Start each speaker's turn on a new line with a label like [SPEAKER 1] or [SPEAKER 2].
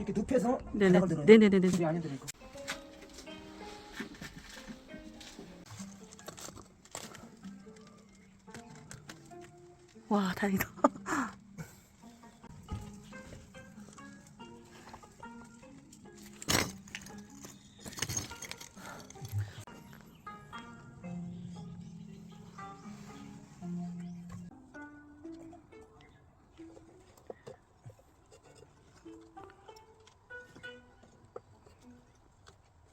[SPEAKER 1] 이렇게 눕혀서
[SPEAKER 2] 네네.
[SPEAKER 1] 바닥을 들어요.
[SPEAKER 2] 네네네네.
[SPEAKER 1] 우리 안에 들어있고.
[SPEAKER 2] 와, 다행이다.